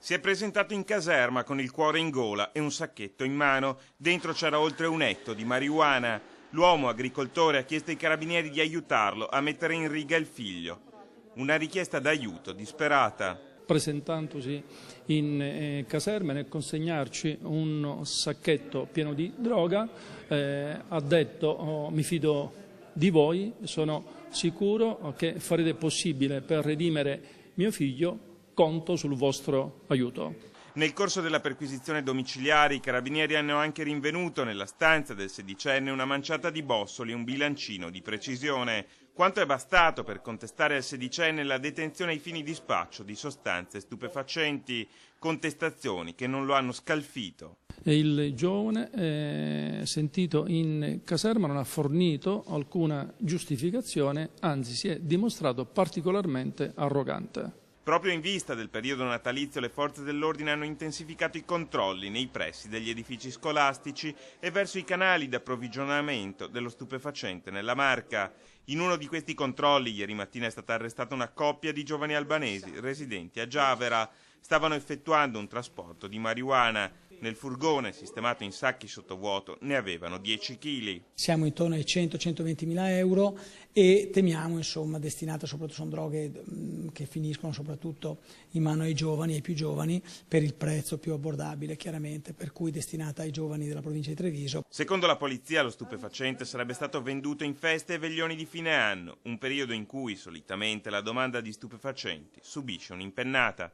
Si è presentato in caserma con il cuore in gola e un sacchetto in mano. Dentro c'era oltre un etto di marijuana. L'uomo agricoltore ha chiesto ai carabinieri di aiutarlo a mettere in riga il figlio. Una richiesta d'aiuto disperata. Presentandosi in caserma nel consegnarci un sacchetto pieno di droga, ha detto mi fido di voi, sono sicuro che farete possibile per redimere mio figlio, conto sul vostro aiuto. Nel corso della perquisizione domiciliare i carabinieri hanno anche rinvenuto nella stanza del sedicenne una manciata di bossoli e un bilancino di precisione. Quanto è bastato per contestare al sedicenne la detenzione ai fini di spaccio di sostanze stupefacenti, contestazioni che non lo hanno scalfito. Il giovane, sentito in caserma, non ha fornito alcuna giustificazione, anzi si è dimostrato particolarmente arrogante. Proprio in vista del periodo natalizio le forze dell'ordine hanno intensificato i controlli nei pressi degli edifici scolastici e verso i canali di approvvigionamento dello stupefacente nella Marca. In uno di questi controlli ieri mattina è stata arrestata una coppia di giovani albanesi residenti a Giavera. Stavano effettuando un trasporto di marijuana. Nel furgone, sistemato in sacchi sottovuoto, ne avevano 10 kg. Siamo intorno ai 100-120 mila euro e temiamo, insomma, destinate soprattutto, sono droghe che finiscono soprattutto in mano ai giovani, ai più giovani, per il prezzo più abbordabile, chiaramente, per cui destinata ai giovani della provincia di Treviso. Secondo la polizia lo stupefacente sarebbe stato venduto in feste e veglioni di fine anno, un periodo in cui solitamente la domanda di stupefacenti subisce un'impennata.